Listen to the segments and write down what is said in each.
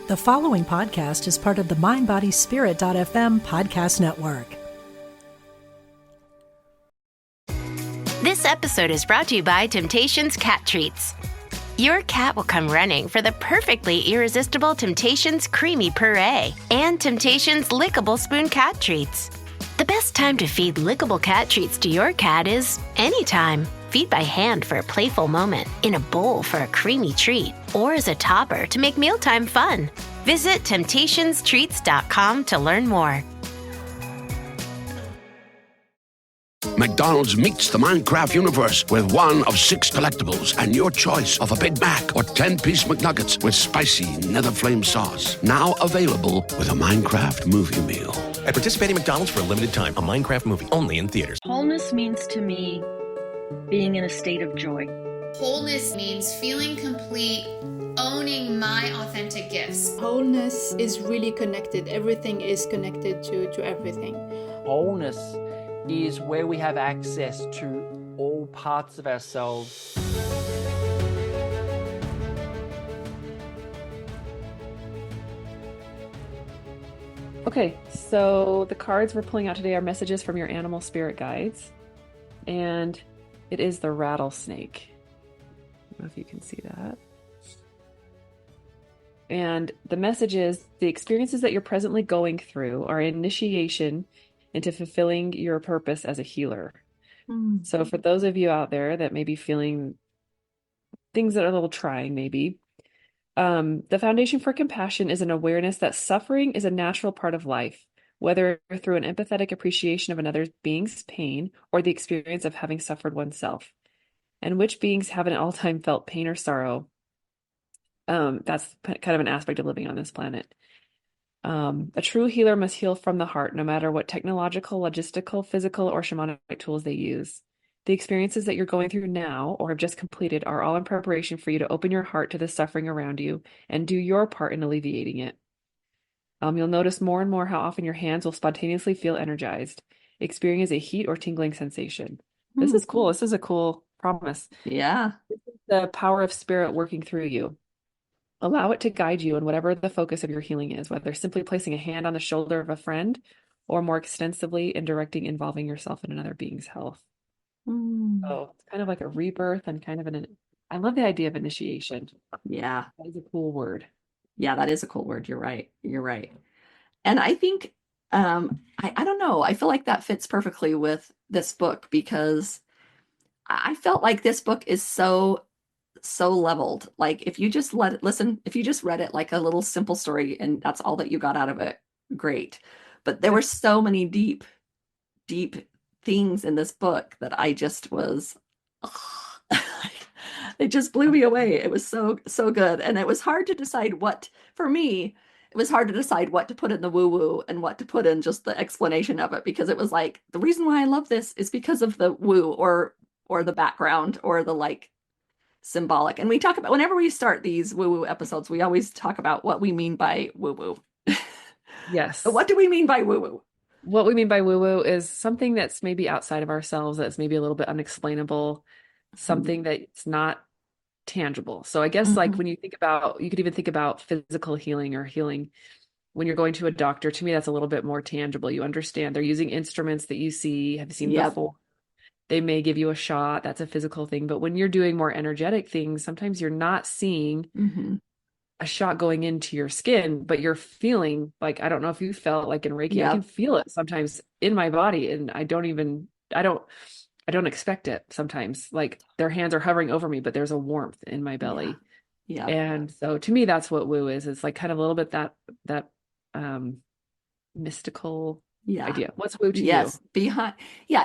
The following podcast is part of the MindBodySpirit.fm podcast network. This episode is brought to you by Temptations Cat Treats. Your cat will come running for the perfectly irresistible Temptations Creamy Puree and Temptations Lickable Spoon Cat Treats. The best time to feed lickable cat treats to your cat is anytime. Feed by hand for a playful moment, in a bowl for a creamy treat, or as a topper to make mealtime fun. Visit temptationstreats.com to learn more. McDonald's meets the Minecraft universe with one of 6 collectibles and your choice of a Big Mac or 10-piece McNuggets with spicy nether flame sauce. Now available with a Minecraft movie meal. At participating McDonald's for a limited time, a Minecraft movie only in theaters. Wholeness means to me being in a state of joy. Wholeness means feeling complete, owning my authentic gifts. Wholeness is really connected. Everything is connected to everything. Wholeness is where we have access to all parts of ourselves. Okay, so the cards we're pulling out today are messages from your animal spirit guides, and it is the rattlesnake. I don't know if you can see that. And the message is the experiences that you're presently going through are initiation into fulfilling your purpose as a healer. So for those of you out there that may be feeling things that are a little trying, maybe, the foundation for compassion is an awareness that suffering is a natural part of life, whether through an empathetic appreciation of another being's pain or the experience of having suffered oneself. And which beings haven't all time felt pain or sorrow? That's kind of an aspect of living on this planet. A true healer must heal from the heart, no matter what technological, logistical, physical, or shamanic tools they use. The experiences that you're going through now or have just completed are all in preparation for you to open your heart to the suffering around you and do your part in alleviating it. You'll notice more and more how often your hands will spontaneously feel energized, experiencing a heat or tingling sensation. This is cool. This is a cool promise. Yeah. This is the power of spirit working through you. Allow it to guide you in whatever the focus of your healing is, whether simply placing a hand on the shoulder of a friend or more extensively in directing involving yourself in another being's health. So it's kind of like a rebirth and kind of I love the idea of initiation. Yeah. That is a cool word. Yeah, that is a cool word. You're right. You're right. And I think, I don't know, I feel like that fits perfectly with this book because I felt like this book is so leveled. Like if you just if you just read it like a little simple story and that's all that you got out of it, great. But there were so many deep things in this book that I just was, it just blew me away. It was so good. And it was hard to decide for me, it was hard to decide what to put in the woo-woo and what to put in just the explanation of it, because it was like, the reason why I love this is because of the woo or the background or the like symbolic. And we talk about, whenever we start these woo-woo episodes, we always talk about what we mean by woo-woo. Yes. But what do we mean by woo-woo? What we mean by woo-woo is something that's maybe outside of ourselves, that's maybe a little bit unexplainable, something that's not tangible. So I guess like when you think about, you could even think about physical healing or healing when you're going to a doctor. To me, that's a little bit more tangible. You understand they're using instruments that you have seen before. They may give you a shot. That's a physical thing. But when you're doing more energetic things, sometimes you're not seeing a shot going into your skin, but you're feeling like, I don't know if you felt like in Reiki, I can feel it sometimes in my body. And I don't expect it sometimes. Like their hands are hovering over me, but there's a warmth in my belly. Yeah. And so to me, that's what woo is. It's like kind of a little bit that mystical idea. What's woo to you?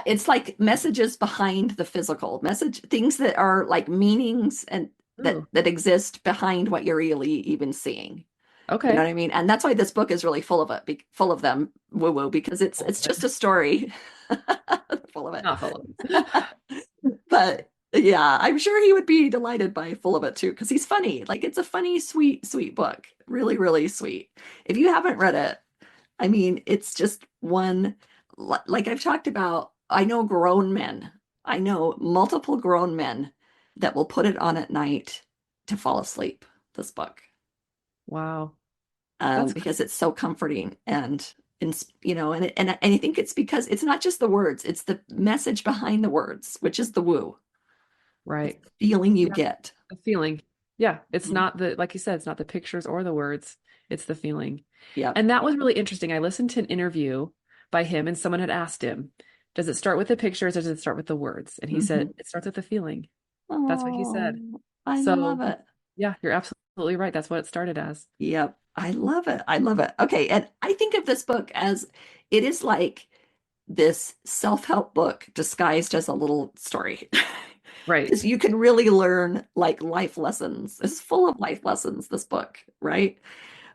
It's like messages behind the physical things that are like meanings and that exist behind what you're really even seeing. Okay. You know what I mean? And that's why this book is really full of them woo-woo, because it's just a story full of it. Not full of it. But yeah, I'm sure he would be delighted by full of it too, because he's funny. Like it's a funny, sweet book. Really, really sweet. If you haven't read it, I mean, it's just one, like I've talked about, I know multiple grown men that will put it on at night to fall asleep, this book. Wow. That's because it's so comforting and you know, and I think it's because it's not just the words, it's the message behind the words, which is the woo, right. feeling you Yeah, get. the feeling. Yeah, it's Mhm. not the, like you said, it's not the pictures or the words, it's the feeling. Yep. And that was really interesting. I listened to an interview by him, and someone had asked him, does it start with the pictures or does it start with the words? And he said, Mhm. it starts with the feeling. That's what he said. Oh, I love So, it. yeah, you're absolutely right. That's what it started as. Yep. I love it. I love it. Okay. And I think of this book as it is like this self-help book disguised as a little story. Right. Because you can really learn like life lessons. It's full of life lessons, this book, right?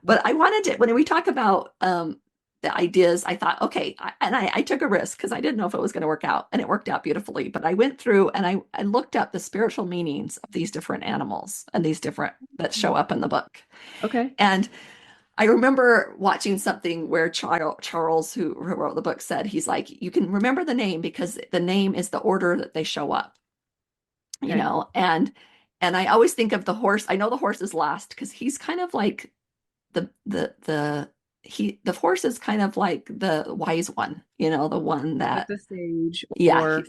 But I wanted to, when we talk about the ideas, I thought, okay, I took a risk because I didn't know if it was going to work out, and it worked out beautifully. But I went through and I looked up the spiritual meanings of these different animals and these different that show up in the book. Okay. And I remember watching something where Charles, who wrote the book, said, he's like, you can remember the name because the name is the order that they show up, you Okay. know, and I always think of the horse. I know the horse is last because he's kind of like the horse is kind of like the wise one, you know, the one Like that, the sage, yeah, or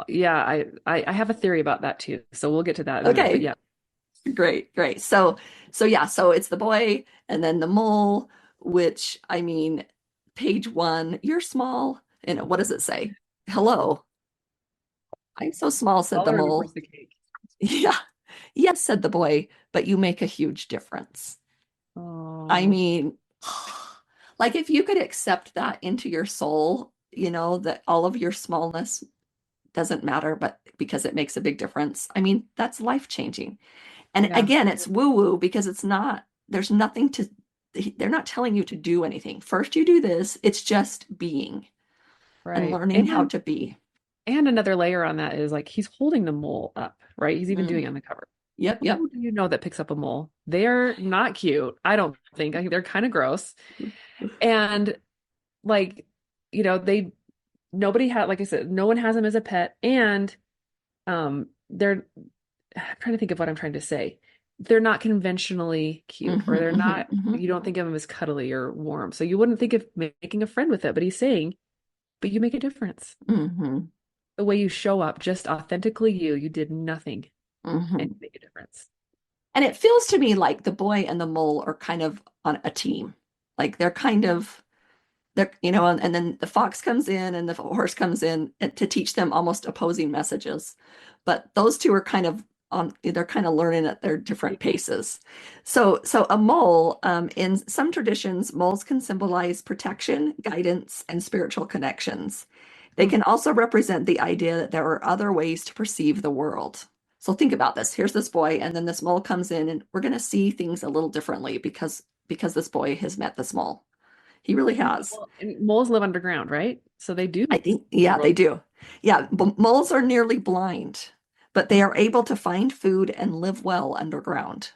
yeah, I have a theory about that too. So we'll get to that in a minute. But okay, yeah. great. So yeah, so it's the boy and then the mole, which I mean, page 1, you're small. And what does it say? Hello, I'm so small, said the Smaller mole. remembers the cake. Yeah, yes, said the boy, but you make a huge difference. I Oh, mean, like if you could accept that into your soul, you know, that all of your smallness doesn't matter, but because it makes a big difference. I mean, that's life changing. And yeah. again, it's woo woo because it's not, there's nothing to, they're not telling you to do anything. First, you do this, it's just being and Right. learning how to be. And another layer on that is like he's holding the mole up, right? He's even doing Mm. it on the cover. Yep. Who do you know that picks up a mole? They're not cute. I don't think. I think they're kind of gross. And like, they nobody had, like I said, no one has them as a pet. And they're I'm trying to think of what I'm trying to say. They're not conventionally cute, or they're not, you don't think of them as cuddly or warm. So you wouldn't think of making a friend with it, but he's saying, but you make a difference. Mm-hmm. The way you show up, just authentically you did nothing, Mm-hmm. and you make a difference. And it feels to me like the boy and the mole are kind of on a team. Like they're kind of, they're, you know, and then the fox comes in and the horse comes in to teach them almost opposing messages. But those two are kind of on, they're kind of learning at their different paces. So a mole, in some traditions, moles can symbolize protection, guidance, and spiritual connections. They can also represent the idea that there are other ways to perceive the world. So think about this. Here's this boy, and then this mole comes in, and we're going to see things a little differently because this boy has met this mole. He really has. Well, and moles live underground, right? So they do. I think, yeah, they do. Yeah, moles are nearly blind, but they are able to find food and live well underground.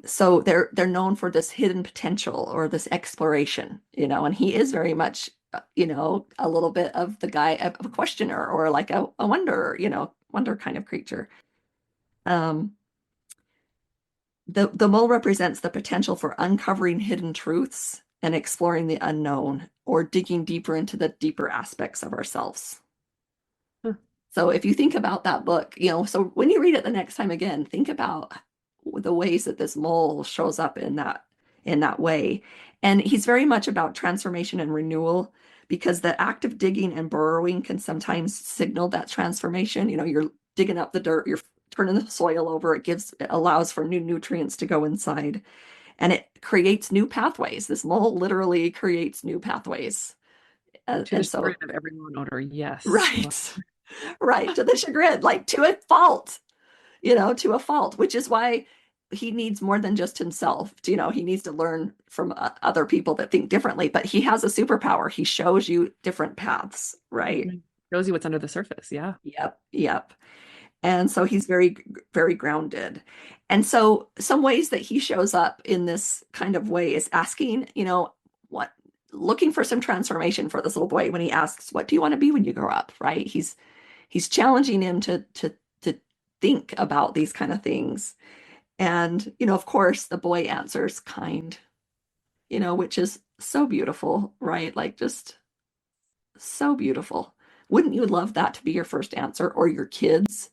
So they're known for this hidden potential or this exploration, you know, and he is very much, you know, a little bit of the guy, a questioner or like a wonder, you know, wonder kind of creature. Um, the mole represents the potential for uncovering hidden truths and exploring the unknown or digging deeper into the deeper aspects of ourselves. So if you think about that book, you know, so when you read it the next time again, think about the ways that this mole shows up in that way. And he's very much about transformation and renewal because the act of digging and burrowing can sometimes signal that transformation. You know, you're digging up the dirt, you're turning the soil over, it allows for new nutrients to go inside and it creates new pathways. This mole literally creates new pathways. To the And so, chagrin of everyone owner, yes. right. Right, to the chagrin, like to a fault, you know, to a fault, which is why he needs more than just himself. You know, he needs to learn from other people that think differently, but he has a superpower. He shows you different paths, right? Shows you what's under the surface. Yeah. Yep. And so he's very, very grounded. And so some ways that he shows up in this kind of way is asking, you know, looking for some transformation for this little boy when he asks, what do you want to be when you grow up? Right? He's challenging him to think about these kind of things. And, of course, the boy answers kind, which is so beautiful, right? Like, just so beautiful. Wouldn't you love that to be your first answer, or your kids?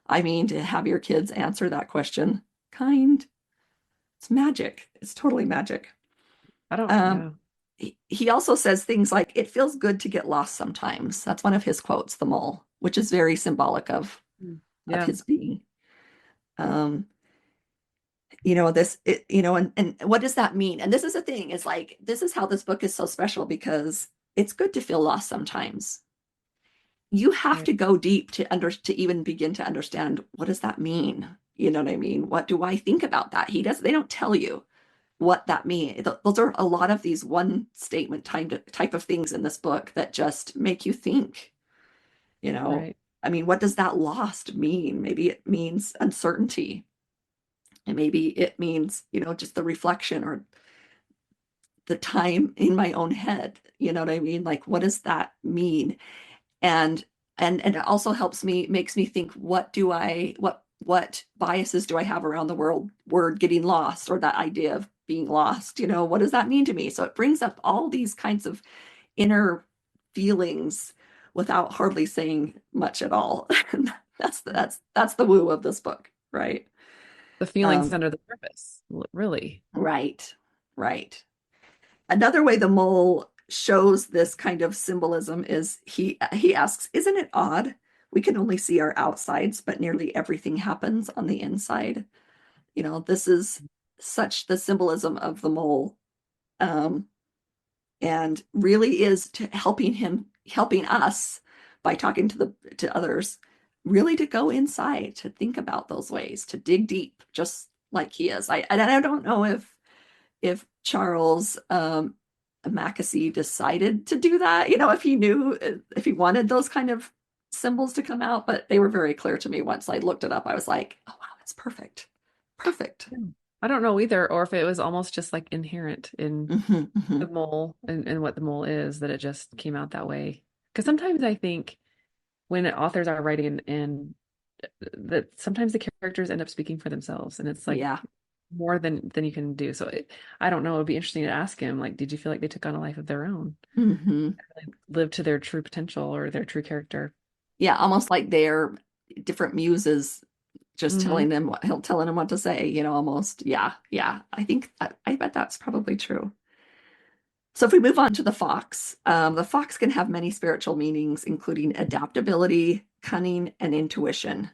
I mean, to have your kids answer that question, kind. It's magic. It's totally magic. I don't, Um, he also says things like, it feels good to get lost sometimes. That's one of his quotes, the mole, which is very symbolic of his being. And what does that mean? And this is the thing, is like, this is how this book is so special, because it's good to feel lost sometimes. You have to go deep to even begin to understand, what does that mean? You know what I mean? What do I think about that? They don't tell you what that means. Those are a lot of these one statement type of things in this book that just make you think, Right. I mean, what does that lost mean? Maybe it means uncertainty. And maybe it means, just the reflection or the time in my own head. You know what I mean? Like, what does that mean? And it also makes me think, what biases do I have around the word getting lost, or that idea of being lost? What does that mean to me? So it brings up all these kinds of inner feelings without hardly saying much at all. that's the woo of this book, right? The feelings under the surface, really. Right. Another way the mole shows this kind of symbolism is he asks, isn't it odd? We can only see our outsides, but nearly everything happens on the inside. This is such the symbolism of the mole. And really is helping us by talking to others, really to go inside, to think about those ways, to dig deep, just like he is. I don't know if Charles Mackesy decided to do that, if he knew, if he wanted those kind of symbols to come out, but they were very clear to me. Once I looked it up, I was like, oh wow, it's perfect. I don't know either, or if it was almost just like inherent in the mole and what the mole is, that it just came out that way. Because sometimes I think when authors are writing, and that sometimes the characters end up speaking for themselves, and it's like more than you can do. So I don't know. It would be interesting to ask him, like, did you feel like they took on a life of their own, lived to their true potential or their true character? Yeah, almost like they're different muses, just telling them what to say, almost. Yeah. I bet that's probably true. So if we move on to the fox can have many spiritual meanings, including adaptability, cunning, and intuition.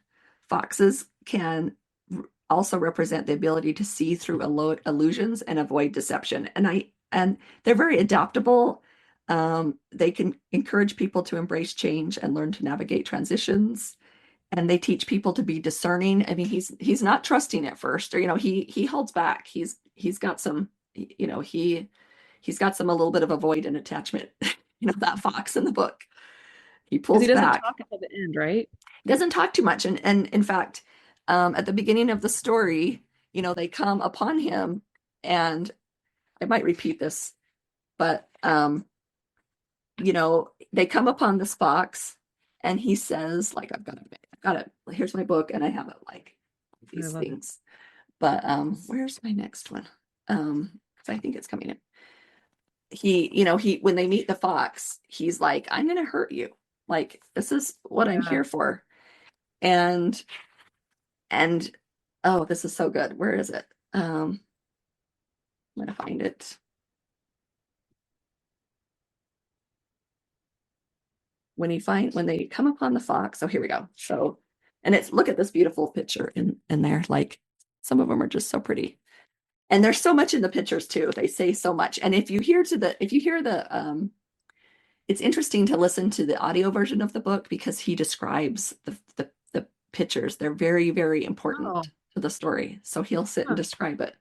Foxes can also represent the ability to see through illusions and avoid deception. And they're very adaptable. They can encourage people to embrace change and learn to navigate transitions. And they teach people to be discerning. I mean, he's not trusting at first, or he holds back. He's got some, he's got some a little bit of avoidant attachment. That fox in the book. He pulls back. He doesn't talk until the end, right? He doesn't talk too much, and in fact, at the beginning of the story, they come upon him, and I might repeat this, but they come upon this fox, and he says, like, I've got it. Here's my book, and I have it like these things. But where's my next one? Because I think it's coming in. He when they meet the fox, he's like, I'm gonna hurt you. Like, this is what I'm here for. And oh, this is so good. Where is it? I'm gonna find it. When they come upon the fox. Oh, here we go. So, and look at this beautiful picture in there. Like, some of them are just so pretty. And there's so much in the pictures too. They say so much. And if you hear the it's interesting to listen to the audio version of the book, because he describes the pictures. They're very, very important to the story. So he'll sit and describe it.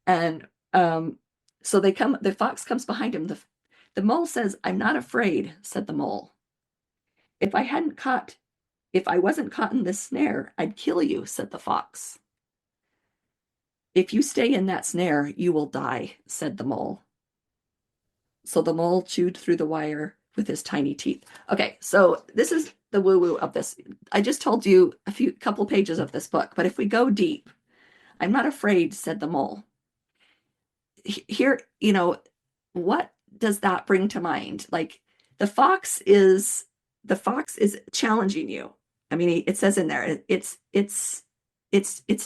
And so the fox comes behind him. The mole says, I'm not afraid, said the mole. If I wasn't caught in this snare, I'd kill you, said the fox. If you stay in that snare, you will die, said the mole. So the mole chewed through the wire with his tiny teeth. Okay, so this is the woo-woo of this. I just told you a couple pages of this book, but if we go deep, I'm not afraid, said the mole. Here, what does that bring to mind? Like the fox is challenging you. I mean, it says in there, it's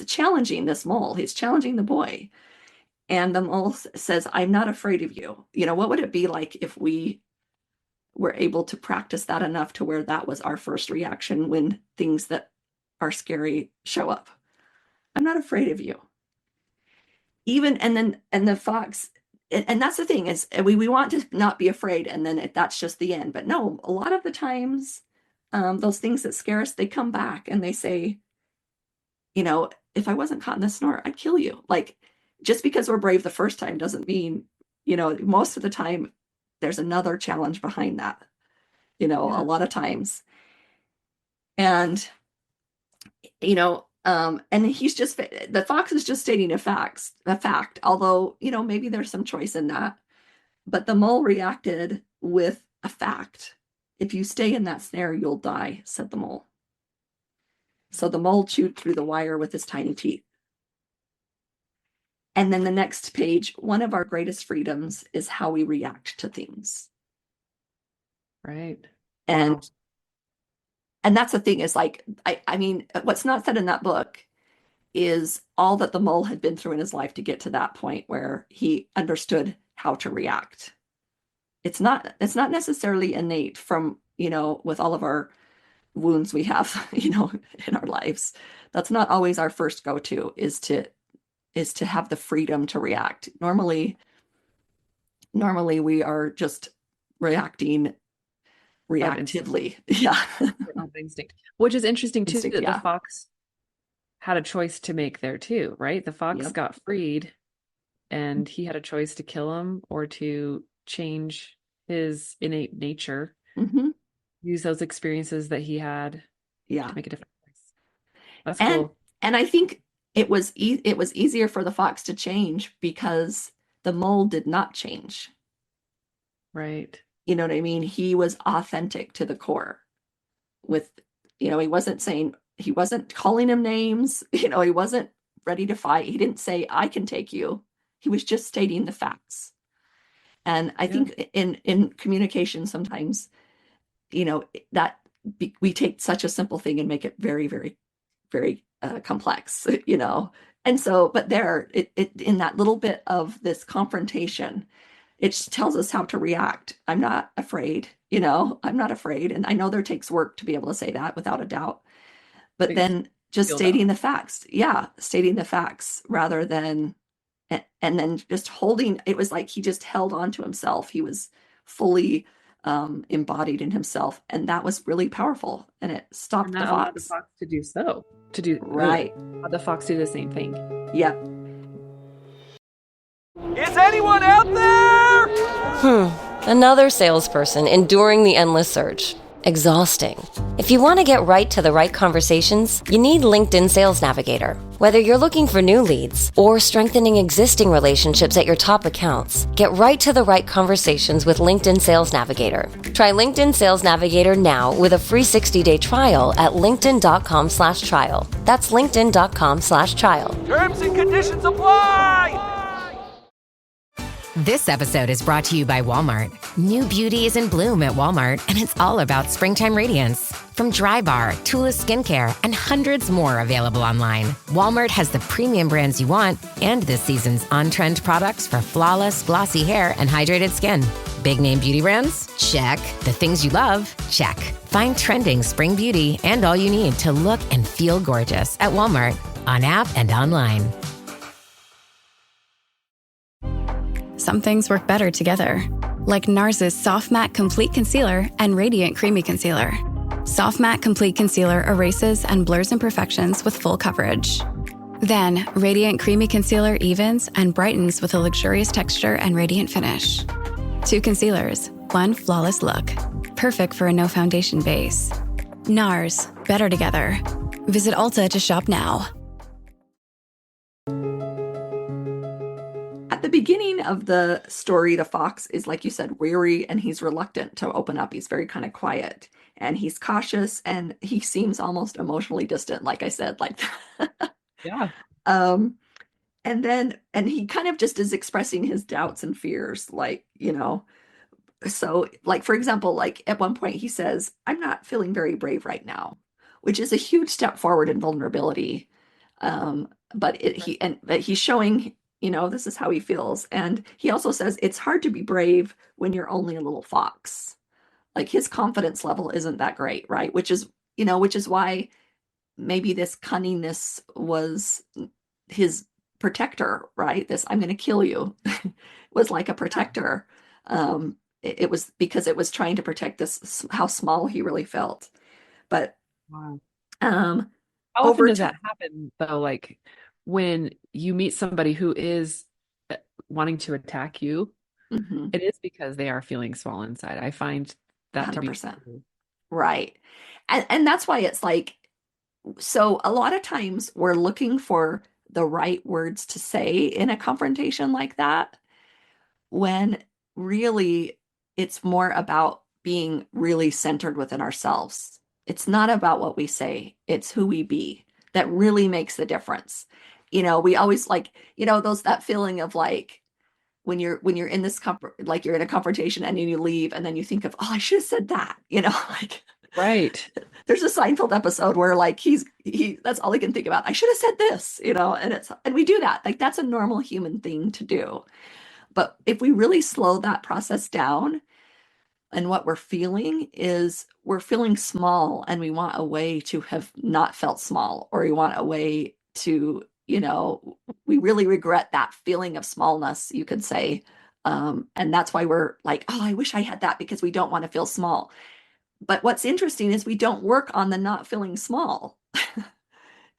challenging this mole. He's challenging the boy. And the mole says, I'm not afraid of you. What would it be like if we were able to practice that enough to where that was our first reaction when things that are scary show up? I'm not afraid of you. And the fox, and that's the thing, is we want to not be afraid, and then that's just the end. But no, a lot of the times, those things that scare us, they come back and they say, if I wasn't caught in the snort, I'd kill you. Like, just because we're brave the first time doesn't mean, most of the time there's another challenge behind that, a lot of times. And, and the fox is just stating a fact, although, maybe there's some choice in that, but the mole reacted with a fact. If you stay in that snare, you'll die, said the mole. So the mole chewed through the wire with his tiny teeth. And then the next page, one of our greatest freedoms is how we react to things. Right. And that's the thing, is like, I mean, what's not said in that book is all that the mole had been through in his life to get to that point where he understood how to react. It's not necessarily innate from, with all of our wounds we have, in our lives. That's not always our first go-to, is to have the freedom to react. Normally we are just reacting reactively. Yeah. Instinct. Which is interesting too, that yeah. the fox had a choice to make there too, right? The fox Yep. got freed and he had a choice to kill him or to change his innate nature, use those experiences that he had to make a difference. That's cool. And I think it was easier for the fox to change because the mole did not change. Right. You know what I mean? He was authentic to the core with, he wasn't calling him names, he wasn't ready to fight. He didn't say, I can take you. He was just stating the facts. And I think in communication, sometimes, that we take such a simple thing and make it very, very, very complex, And so, but in that little bit of this confrontation, it tells us how to react. I'm not afraid, I'm not afraid. And I know there takes work to be able to say that without a doubt, but then just stating the facts. Yeah. Stating the facts rather than, and then just holding, it was like he just held on to himself. He was fully embodied in himself. And that was really powerful. And it stopped the fox. The fox to do so. Right. The fox do the same thing. Yeah. Is anyone out there? Another salesperson enduring the endless search. Exhausting. If you want to get right to the right conversations, you need LinkedIn Sales Navigator. Whether you're looking for new leads or strengthening existing relationships at your top accounts, get right to the right conversations with LinkedIn Sales Navigator. Try LinkedIn Sales Navigator now with a free 60-day trial at linkedin.com/trial. That's linkedin.com/trial. Terms and conditions apply! This episode is brought to you by Walmart. New beauty is in bloom at Walmart, and it's all about springtime radiance. From Drybar, Tula Skincare, and hundreds more available online, Walmart has the premium brands you want and this season's on-trend products for flawless, glossy hair and hydrated skin. Big name beauty brands? Check. The things you love? Check. Find trending spring beauty and all you need to look and feel gorgeous at Walmart, on app and online. Some things work better together, like NARS's Soft Matte Complete Concealer and Radiant Creamy Concealer. Soft Matte Complete Concealer erases and blurs imperfections with full coverage. Then, Radiant Creamy Concealer evens and brightens with a luxurious texture and radiant finish. 2 concealers, 1 flawless look. Perfect for a no-foundation base. NARS, better together. Visit Ulta to shop now. At the beginning of the story, the fox is, like you said, weary, and he's reluctant to open up. He's very kind of quiet, and he's cautious, and he seems almost emotionally distant, like I said, like yeah. and he kind of just is expressing his doubts and fears, like, so like, for example, like at one point he says, I'm not feeling very brave right now, which is a huge step forward in vulnerability. But he's showing, this is how he feels. And he also says it's hard to be brave when you're only a little fox. Like his confidence level isn't that great, right? Which is why maybe this cunningness was his protector, right? This I'm going to kill you was like a protector. It was because it was trying to protect this, how small he really felt. But Wow. How often does that happen though? Like when you meet somebody who is wanting to attack you, it is because they are feeling small inside. I find that 100%. To be true. Right. And that's why it's like, so a lot of times we're looking for the right words to say in a confrontation like that, when really it's more about being really centered within ourselves. It's not about what we say, it's who we be that really makes the difference. We always like, that feeling of like when you're in this like you're in a confrontation and then you leave and then you think of, oh, I should have said that, like right. There's a Seinfeld episode where like that's all he can think about. I should have said this, and we do that. Like that's a normal human thing to do. But if we really slow that process down, and what we're feeling is we're feeling small and we want a way to have not felt small, or we want a way to, we really regret that feeling of smallness, you could say. And that's why we're like, oh, I wish I had that, because we don't want to feel small. But what's interesting is we don't work on the not feeling small.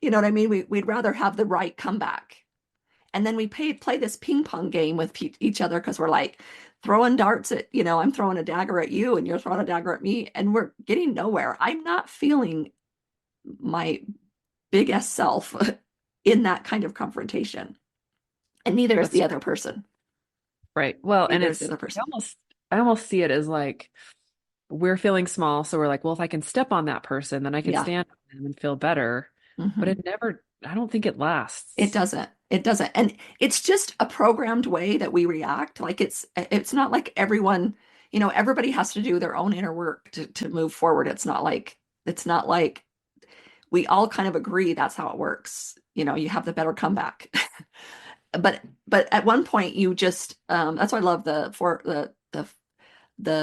You know what I mean? We'd rather have the right comeback. And then we play this ping pong game with each other, because we're like throwing darts at, I'm throwing a dagger at you and you're throwing a dagger at me, and we're getting nowhere. I'm not feeling my biggest self in that kind of confrontation. And neither is the other person. Right. Well, and it's, I almost see it as like, we're feeling small. So we're like, well, if I can step on that person, then I can stand on them and feel better. But it never, I don't think it lasts. It doesn't. And it's just a programmed way that we react. Like it's not like everyone, everybody has to do their own inner work to move forward. It's not like we all kind of agree that's how it works. You have the better comeback. But at one point you just, that's why I love the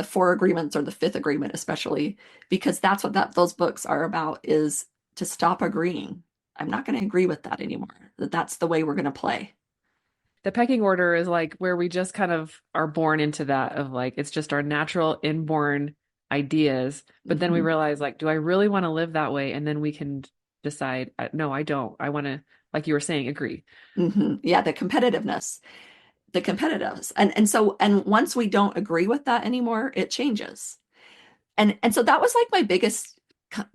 four agreements, or the fifth agreement, especially, because that's what those books are about, is to stop agreeing. I'm not going to agree with that anymore. That's the way we're going to play. The pecking order is like where we just kind of are born into that, of like, it's just our natural inborn ideas. But then we realize, like, do I really want to live that way? And then we can decide, no, I don't. I want to, like you were saying, agree. Yeah. The competitiveness. And once we don't agree with that anymore, it changes. And so that was like my biggest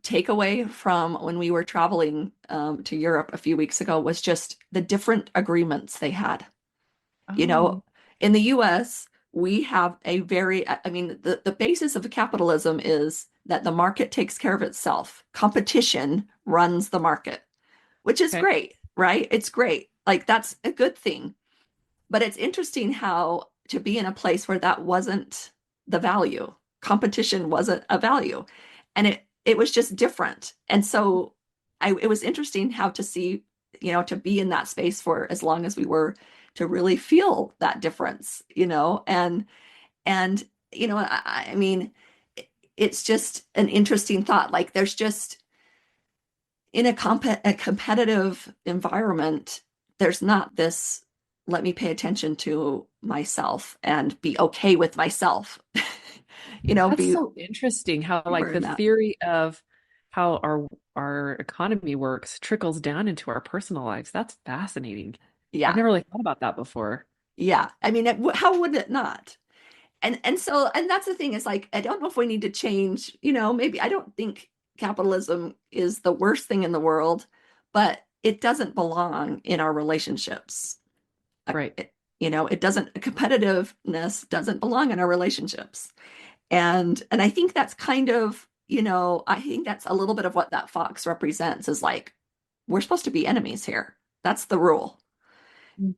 takeaway from when we were traveling to Europe a few weeks ago, was just the different agreements they had. In the US, we have the basis of capitalism is that the market takes care of itself. Competition runs the market, which is great, right? It's great. Like that's a good thing. But it's interesting how to be in a place where that wasn't the value. Competition wasn't a value. And it was just different. And so it was interesting how to see, to be in that space for as long as we were, to really feel that difference, it's just an interesting thought. Like there's just, in a competitive environment, there's not this, let me pay attention to myself and be okay with myself. That's so interesting how like the theory of how our economy works trickles down into our personal lives. That's fascinating. Yeah. I've never really thought about that before. Yeah. I mean, how would it not? And that's the thing, is like, I don't know if we need to change, maybe, I don't think capitalism is the worst thing in the world, but it doesn't belong in our relationships. Right. It doesn't, competitiveness doesn't belong in our relationships. And I think that's kind of, I think that's a little bit of what that fox represents, is like, we're supposed to be enemies here. That's the rule.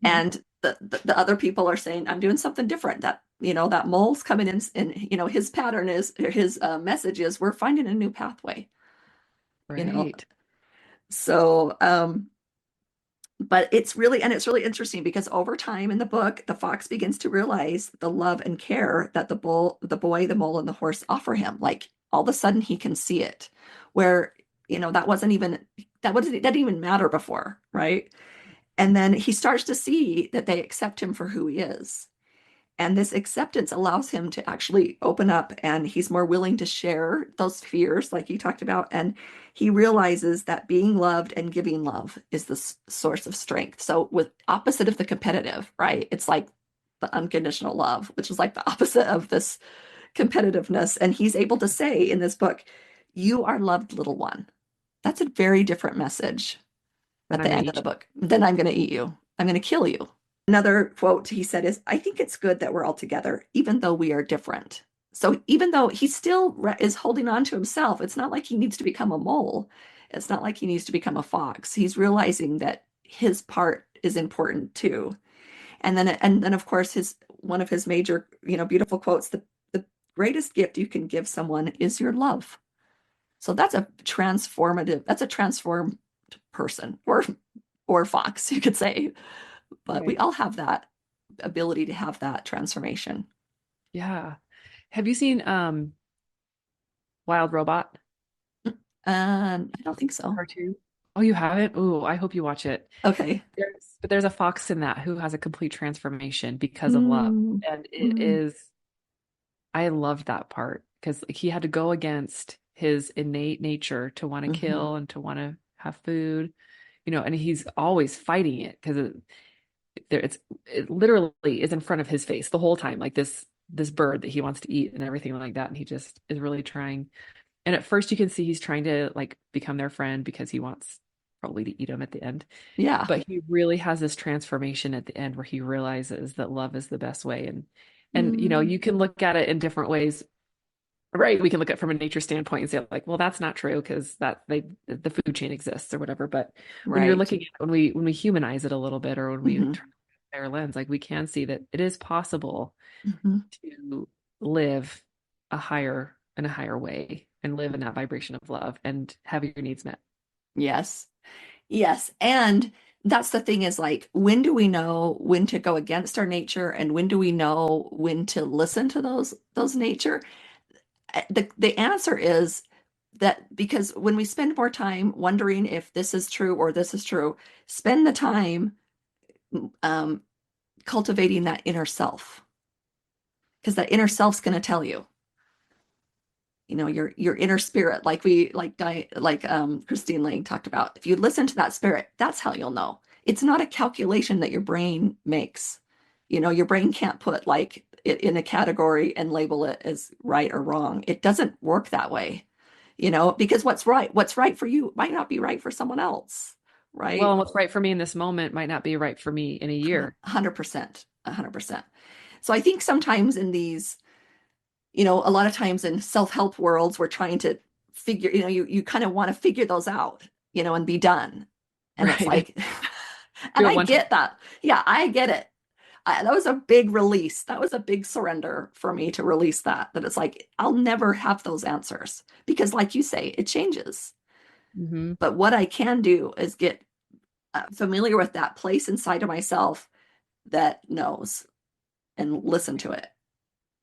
And the other people are saying, I'm doing something different. That, that mole's coming in, and, his pattern is, his message is, we're finding a new pathway. Right. So, but it's really interesting because over time in the book, the fox begins to realize the love and care that the boy, the mole, and the horse offer him. Like, all of a sudden he can see it, where, that didn't even matter before, right? And then he starts to see that they accept him for who he is. And this acceptance allows him to actually open up, and he's more willing to share those fears, like you talked about. And he realizes that being loved and giving love is the source of strength. So, with opposite of the competitive, right? It's like the unconditional love, which is like the opposite of this competitiveness. And he's able to say in this book, "You are loved, little one." That's a very different message at the end of the book. Then I'm going to eat you. I'm going to kill you. Another quote he said is, "I think it's good that we're all together, even though we are different." So even though he still is holding on to himself, it's not like he needs to become a mole. It's not like he needs to become a fox. He's realizing that his part is important too. And then of course, one of his major, beautiful quotes, the greatest gift you can give someone is your love. So that's a transformed person, or fox, you could say. But we all have that ability to have that transformation. Yeah. Have you seen Wild Robot? I don't think so. Cartoon? Oh, you haven't? Oh, I hope you watch it. Okay. But there's a fox in that who has a complete transformation because of love. And it is, I loved that part because he had to go against his innate nature to want to kill and to want to have food, and he's always fighting it because it literally is in front of his face the whole time, like this bird that he wants to eat and everything like that. And he just is really trying. And at first you can see he's trying to like become their friend because he wants probably to eat them at the end. Yeah. But he really has this transformation at the end where he realizes that love is the best way. And you can look at it in different ways. Right. We can look at it from a nature standpoint and say like, well, that's not true because the food chain exists or whatever. But when you're looking at when we humanize it a little bit, or when we turn our lens, like we can see that it is possible to live in a higher way and live in that vibration of love and have your needs met. Yes. And that's the thing, is like, when do we know when to go against our nature, and when do we know when to listen to those nature? The answer is that because when we spend more time wondering if this is true or this is true, spend the time cultivating that inner self, because that inner self's going to tell you, your inner spirit, like Christine Lang talked about. If you listen to that spirit, that's how you'll know. It's not a calculation that your brain makes. Your brain can't put like it in a category and label it as right or wrong. It doesn't work that way, because what's right for you might not be right for someone else. Right. Well, and what's right for me in this moment might not be right for me in a year. 100%. So I think sometimes in these, a lot of times in self-help worlds, we're trying to figure, you kind of want to figure those out, and be done. And It's like, and I get that. Yeah, I get it. That was a big release. That was a big surrender for me to release that it's like, I'll never have those answers because, like you say, it changes. But what I can do is get familiar with that place inside of myself that knows, and listen to it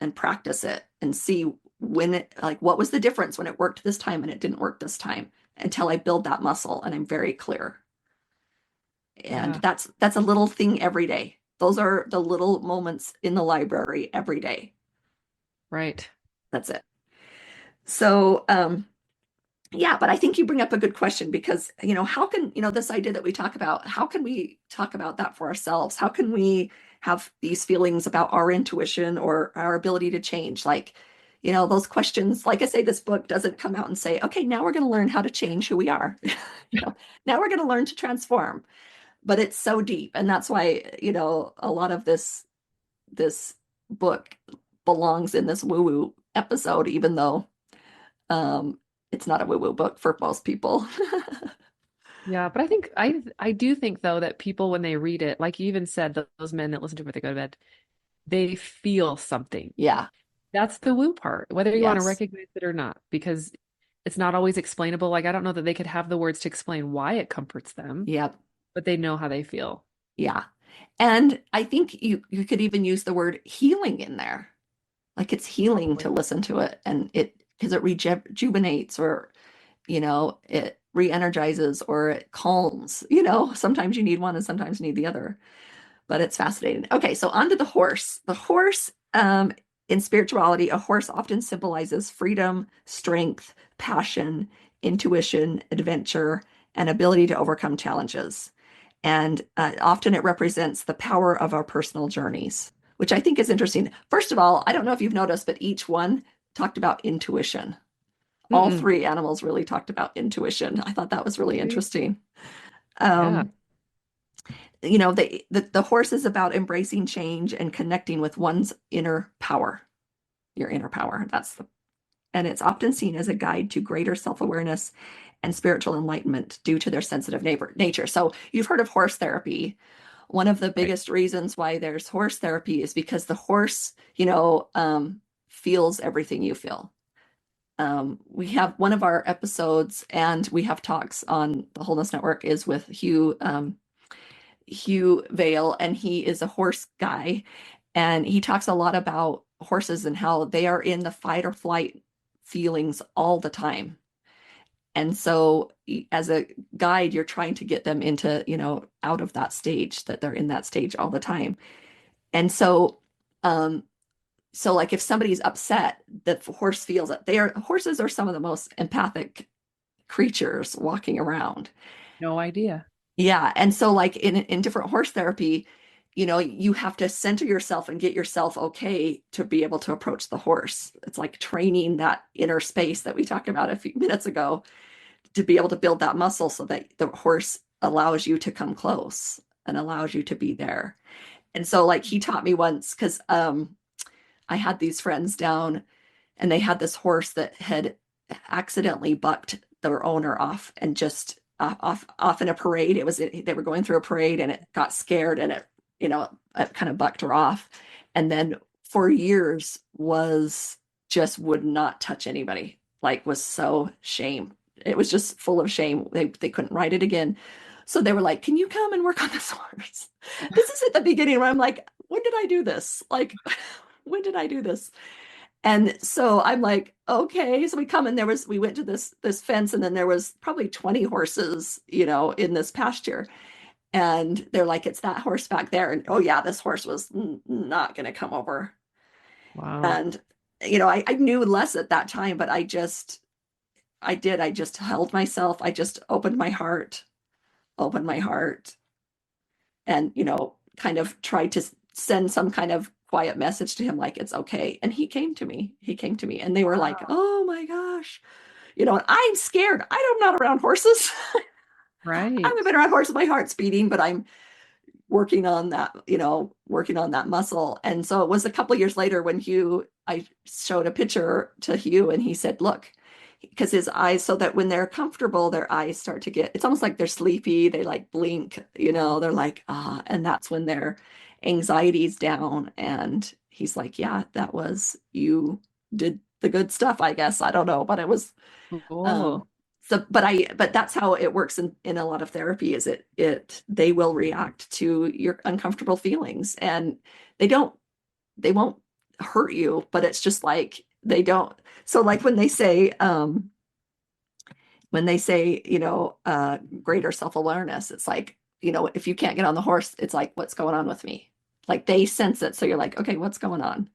and practice it and see what was the difference when it worked this time and it didn't work this time, until I build that muscle and I'm very clear. And that's a little thing every day. Those are the little moments in the library every day. Right. That's it. So, but I think you bring up a good question, because, how can, this idea that we talk about, how can we talk about that for ourselves? How can we have these feelings about our intuition or our ability to change? Like, those questions, like I say, this book doesn't come out and say, okay, now we're going to learn how to change who we are. Now we're going to learn to transform. But it's so deep. And that's why, a lot of this book belongs in this woo-woo episode, even though it's not a woo-woo book for most people. Yeah, but I do think though that people when they read it, like you even said, those men that listen to it before they go to bed, they feel something. Yeah. That's the woo part, whether you want to Yes. recognize it or not, because it's not always explainable. Like I don't know that they could have the words to explain why it comforts them, Yep. but they know how they feel. Yeah. And I think you could even use the word healing in there. Like it's healing to listen to it, and because it rejuvenates, or it re-energizes, or it calms. Sometimes you need one and sometimes you need the other. But it's fascinating. Okay, so on to the horse. The horse, in spirituality, a horse often symbolizes freedom, strength, passion, intuition, adventure, and ability to overcome challenges. And often it represents the power of our personal journeys, which I think is interesting. First of all, I don't know if you've noticed, but each one talked about intuition. All three animals really talked about intuition. I thought that was really interesting. Yeah. The horse is about embracing change and connecting with one's inner power, your inner power. And it's often seen as a guide to greater self-awareness and spiritual enlightenment due to their sensitive nature. So you've heard of horse therapy. One of the biggest reasons why there's horse therapy is because the horse, feels everything you feel. We have one of our episodes, and we have talks on the Wholeness Network, is with Hugh Vale, and he is a horse guy, and he talks a lot about horses and how they are in the fight or flight feelings all the time. And so as a guide, you're trying to get them into, out of that stage, that they're in that stage all the time. And so like if somebody's upset, the horse feels it. Horses are some of the most empathic creatures walking around. No idea. Yeah. And so like in different horse therapy, you have to center yourself and get yourself okay to be able to approach the horse. It's like training that inner space that we talked about a few minutes ago, to be able to build that muscle so that the horse allows you to come close and allows you to be there. And so like he taught me once, because I had these friends down, and they had this horse that had accidentally bucked their owner off, and just off in a parade. They were going through a parade, and it got scared, and it kind of bucked her off. And then for years would not touch anybody, like was so shame. It was just full of shame. They couldn't ride it again. So they were like, can you come and work on this horse? This is at the beginning where I'm like, when did I do this? Like, when did I do this? And so I'm like, okay. So we come, and we went to this fence, and then there was probably 20 horses, in this pasture. And they're like, it's that horse back there. And oh yeah, this horse was not going to come over. Wow. And, I knew less at that time, but I just held myself. I just opened my heart, and, kind of tried to send some kind of quiet message to him, like, it's okay. And he came to me, and they were like, oh my gosh, and I'm scared. I'm not around horses. Right. I haven't been around horses. My heart's beating, but I'm working on that muscle. And so it was a couple of years later when I showed a picture to Hugh, and he said, look, because his eyes, so that when they're comfortable, their eyes start to it's almost like they're sleepy. They like blink, they're like, and that's when their anxiety's down. And he's like, yeah, you did the good stuff, I guess. I don't know, but it was, cool. But that's how it works in a lot of therapy, is they will react to your uncomfortable feelings, and they won't hurt you, but it's just like, they don't. So like when they say, greater self-awareness, it's like, if you can't get on the horse, it's like, what's going on with me? Like they sense it. So you're like, okay, what's going on?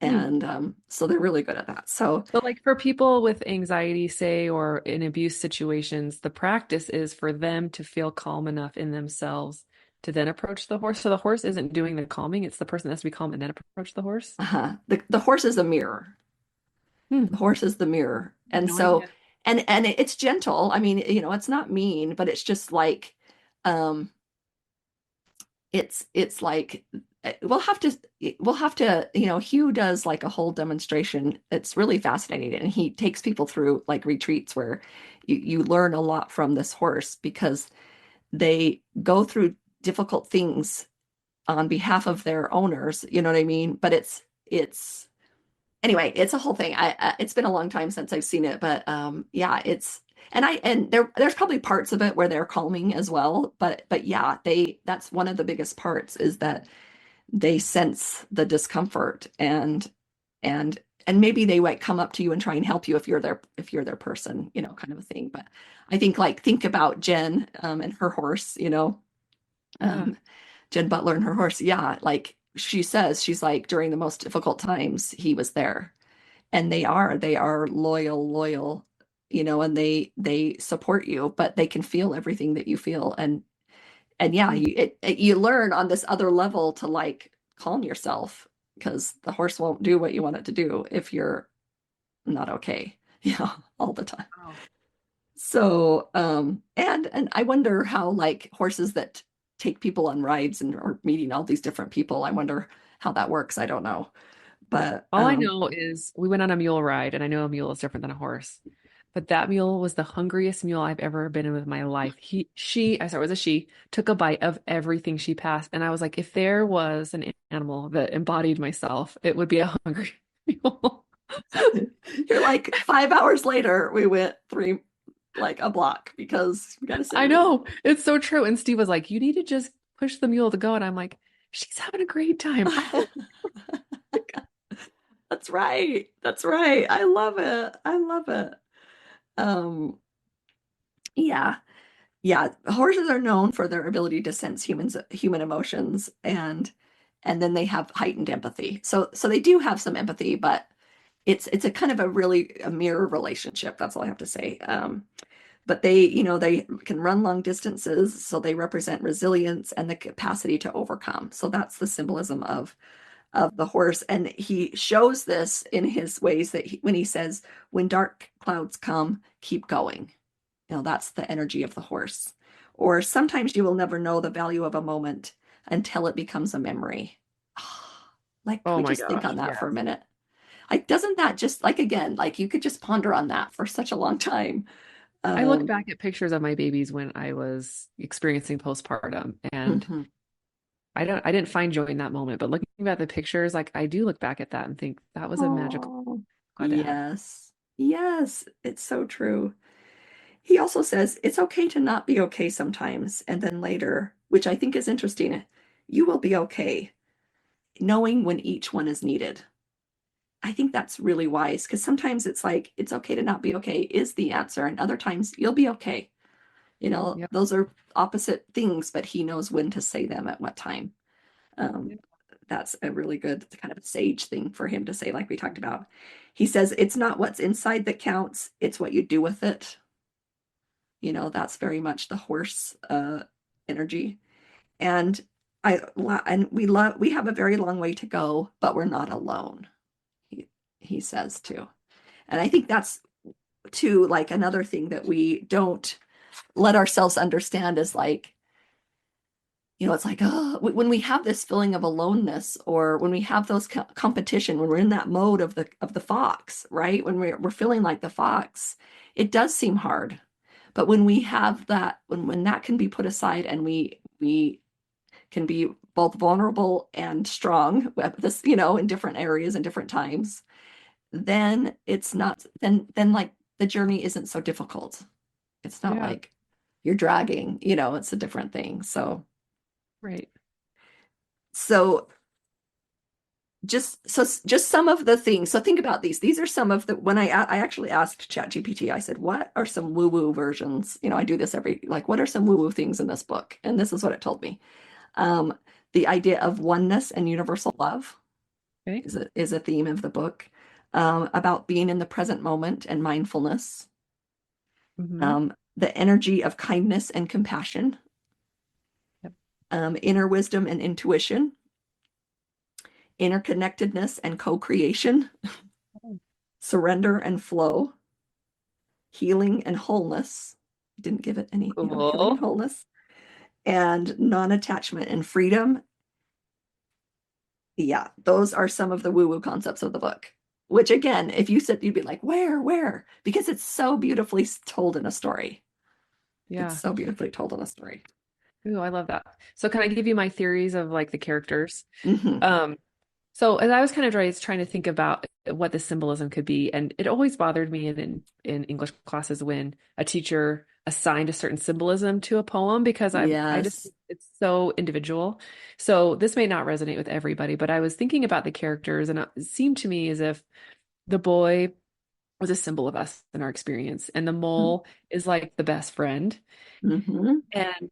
And so they're really good at that. So like for people with anxiety, say, or in abuse situations, the practice is for them to feel calm enough in themselves to then approach the horse. So the horse isn't doing the calming. It's the person that has to be calm and then approach the horse. The horse is a mirror. The horse is the mirror. And so, and it's gentle. I mean, it's not mean, but it's just like, it's like we'll have to, Hugh does like a whole demonstration. It's really fascinating. And he takes people through like retreats where you learn a lot from this horse because they go through difficult things on behalf of their owners. You know what I mean? But anyway, it's a whole thing. It's been a long time since I've seen it, but yeah, there's probably parts of it where they're calming as well. But yeah, that's one of the biggest parts is that they sense the discomfort and maybe they might come up to you and try and help you if you're their person, kind of a thing. But I think about Jen and her horse, Jen Butler and her horse. Yeah, like she says, she's like during the most difficult times he was there, and they are loyal, and they support you, but they can feel everything that you feel, and yeah, you learn on this other level to like calm yourself because the horse won't do what you want it to do if you're not okay, all the time. Wow. So, and I wonder how like horses that take people on rides or meeting all these different people, I wonder how that works. I don't know, but all I know is we went on a mule ride, and I know a mule is different than a horse. But that mule was the hungriest mule I've ever been in with my life. She took a bite of everything she passed. And I was like, if there was an animal that embodied myself, it would be a hungry mule. You're like 5 hours later, we went like a block because we got to sit. I know. It's so true. And Steve was like, you need to just push the mule to go. And I'm like, she's having a great time. That's right. I love it. Yeah. Horses are known for their ability to sense human emotions, and then they have heightened empathy. So they do have some empathy, but it's a kind of a mirror relationship. That's all I have to say. But they can run long distances, so they represent resilience and the capacity to overcome. So that's the symbolism of the horse. And he shows this in his ways that when he says, when dark clouds come, keep going. That's the energy of the horse. Or sometimes you will never know the value of a moment until it becomes a memory. Like, can we just think on that for a minute? Like, doesn't that just like, again, like you could just ponder on that for such a long time. I look back at pictures of my babies when I was experiencing postpartum, and I didn't find joy in that moment, but looking at the pictures, like I do look back at that and think that was a magical. Yes, it's so true. He also says it's okay to not be okay sometimes, and then later, which I think is interesting, you will be okay, knowing when each one is needed. I think that's really wise because sometimes it's like it's okay to not be okay is the answer, and other times you'll be okay. Those are opposite things, but he knows when to say them at what time. That's a really good kind of sage thing for him to say, like we talked about. He says, it's not what's inside that counts, it's what you do with it. That's very much the horse energy. And we have a very long way to go, but we're not alone, he says too. And I think that's too, like another thing that we don't let ourselves understand is like, it's like, when we have this feeling of aloneness, or when we have those competition, when we're in that mode of the fox, right? When we're feeling like the fox, it does seem hard. But when we have that, when that can be put aside, and we can be both vulnerable and strong, this, in different areas and different times, then it's not, then like the journey isn't so difficult. It's not like you're dragging, it's a different thing. So. Right. So just some of the things. So think about these. These are some of the, when I actually asked ChatGPT, I said, what are some woo-woo versions? I do this what are some woo-woo things in this book? And this is what it told me. The idea of oneness and universal love is a theme of the book, about being in the present moment and mindfulness. The energy of kindness and compassion. Inner wisdom and intuition, interconnectedness and co-creation, surrender and flow, healing and wholeness. Didn't give it any healing and wholeness, and non-attachment and freedom, Yeah, those are some of the woo-woo concepts of the book, which again, if you said, you'd be like, where? Because it's so beautifully told in a story. Yeah. It's so beautifully told in a story. Ooh, I love that. So can I give you my theories of like the characters? Mm-hmm. So as I was kind of trying to think about what the symbolism could be, and it always bothered me in English classes when a teacher assigned a certain symbolism to a poem because I just Yes. it's so individual. So this may not resonate with everybody, but I was thinking about the characters, and it seemed to me as if the boy was a symbol of us in our experience, and the mole is like the best friend, Mm-hmm. and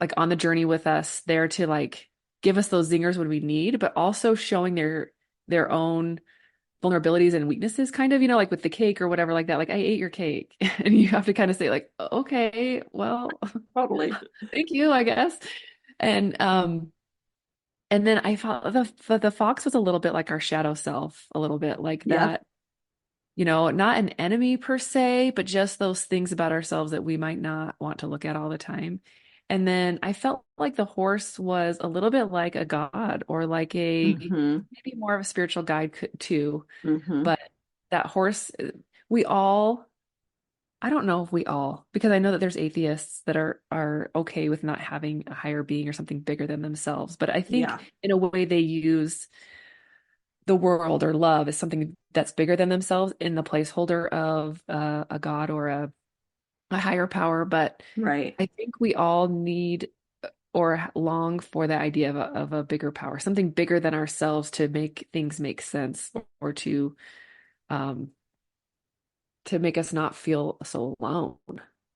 like on the journey with us, there to like give us those zingers when we need, but also showing their own vulnerabilities and weaknesses, kind of, like with the cake or whatever like that. Like, I ate your cake. And you have to kind of say, like, okay, well, Totally. thank you, I guess. And then I felt the fox was a little bit like our shadow self, a little bit like Yep. that, not an enemy per se, but just those things about ourselves that we might not want to look at all the time. And then I felt like the horse was a little bit like a god, or like Mm-hmm. maybe more of a spiritual guide too. Mm-hmm. But that horse, we all, I don't know if we all, because I know that there's atheists that are okay with not having a higher being or something bigger than themselves. But I think Yeah. in a way they use the world or love as something that's bigger than themselves in the placeholder of a god or a higher power. But Right. I think we all need or long for the idea of a bigger power, something bigger than ourselves, to make things make sense, or um to make us not feel so alone,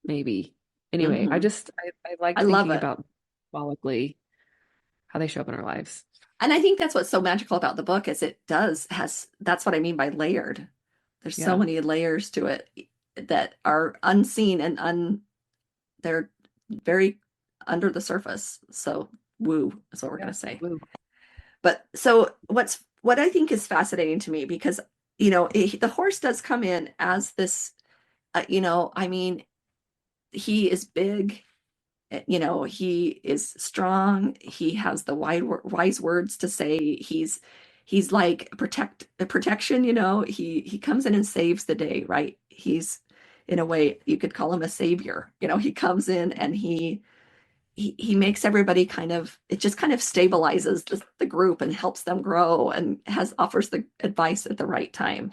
maybe. Anyway, Mm-hmm. I like I love thinking it. about symbolically how they show up in our lives. And I think that's what's so magical about the book is that's what I mean by layered. There's so Yeah. many layers to it that are unseen and they're very under the surface. So woo is what we're going to say. Woo. But so what I think is fascinating to me, because the horse does come in as this I mean, he is big, he is strong, he has the wise words to say, he's like protection, he comes in and saves the day, right? He's, in a way, you could call him a savior. He comes in and he makes everybody it just kind of stabilizes the group and helps them grow and offers the advice at the right time.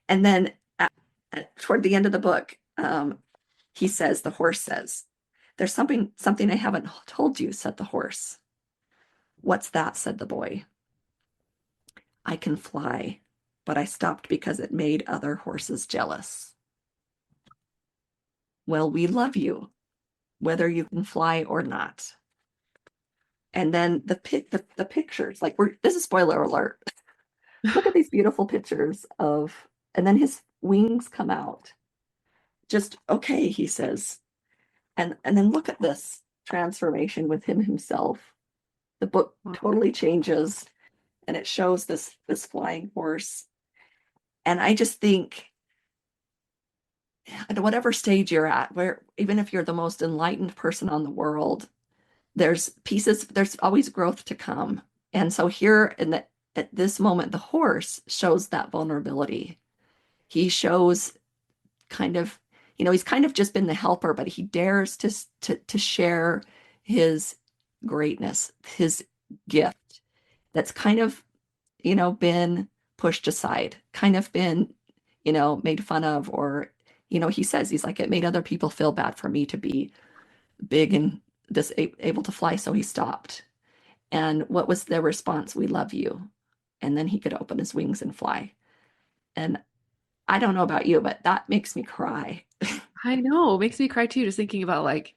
And then toward the end of the book, the horse says, "There's something I haven't told you," said the horse. "What's that?" said the boy. "I can fly, but I stopped because it made other horses jealous." "Well, we love you, whether you can fly or not." And then the pictures, like, this is spoiler alert. Look at these beautiful pictures and then his wings come out. "Just okay," he says. And then look at this transformation with him himself. The book totally changes, and it shows this flying horse. And I just think, at whatever stage you're at, where even if you're the most enlightened person on the world, there's always growth to come. And so here at this moment, the horse shows that vulnerability. He shows he's kind of just been the helper, but he dares to share his greatness, his gift that's kind of, been pushed aside, kind of been, made fun of, or, he's like, "It made other people feel bad for me to be big and able to fly." So he stopped. And what was their response? "We love you." And then he could open his wings and fly. And I don't know about you, but that makes me cry. I know, it makes me cry too, just thinking about, like,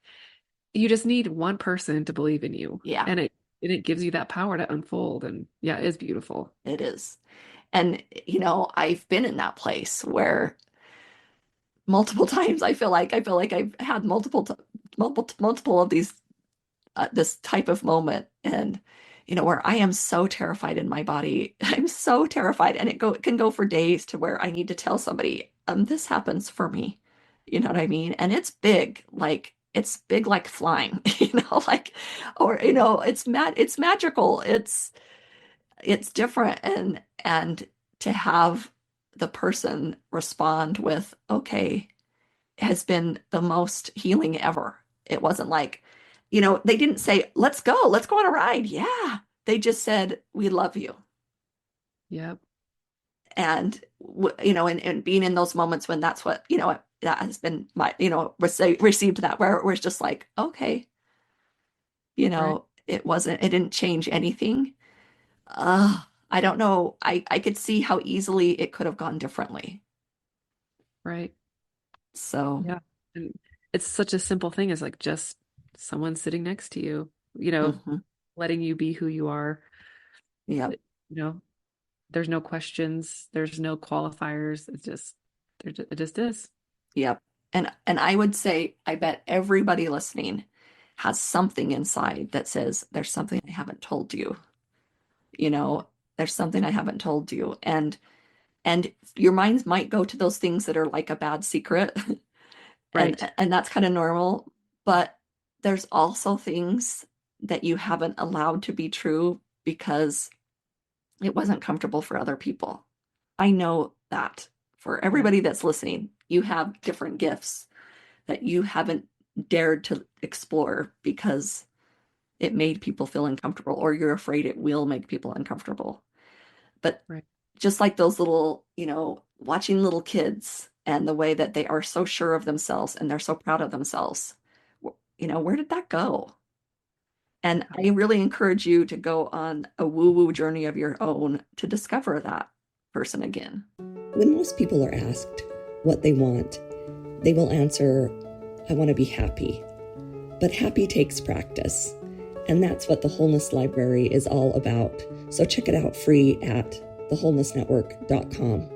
you just need one person to believe in you. Yeah. And it gives you that power to unfold. And yeah, it is beautiful. It is. And, I've been in that place where multiple times I feel like I've had multiple of these, this type of moment. And, where I am so terrified in my body. I'm so terrified. And it can go for days, to where I need to tell somebody, this happens for me. You know what I mean? And it's big, like flying, like, or, it's magical. it's different. And to have the person respond with, okay, has been the most healing ever. It wasn't like, they didn't say, let's go on a ride. Yeah. They just said, we love you. Yep. And, and being in those moments when that's what, that has been my, received that, where it was just like, okay, Right. it didn't change anything. I don't know. I could see how easily it could have gone differently. Right. So, yeah. And it's such a simple thing as like just someone sitting next to you, letting you be who you are. Yeah. There's no questions, there's no qualifiers. It just is. Yep. And I would say, I bet everybody listening has something inside that says, there's something I haven't told you. There's something I haven't told you. And your minds might go to those things that are like a bad secret. Right. And that's kind of normal. But there's also things that you haven't allowed to be true because it wasn't comfortable for other people. I know that for everybody that's listening, you have different gifts that you haven't dared to explore because it made people feel uncomfortable, or you're afraid it will make people uncomfortable. But right. Just like those little, watching little kids and the way that they are so sure of themselves and they're so proud of themselves, where did that go? And I really encourage you to go on a woo-woo journey of your own to discover that person again. When most people are asked what they want, they will answer, I want to be happy. But happy takes practice. And that's what the Wholeness Library is all about. So check it out free at thewholenessnetwork.com.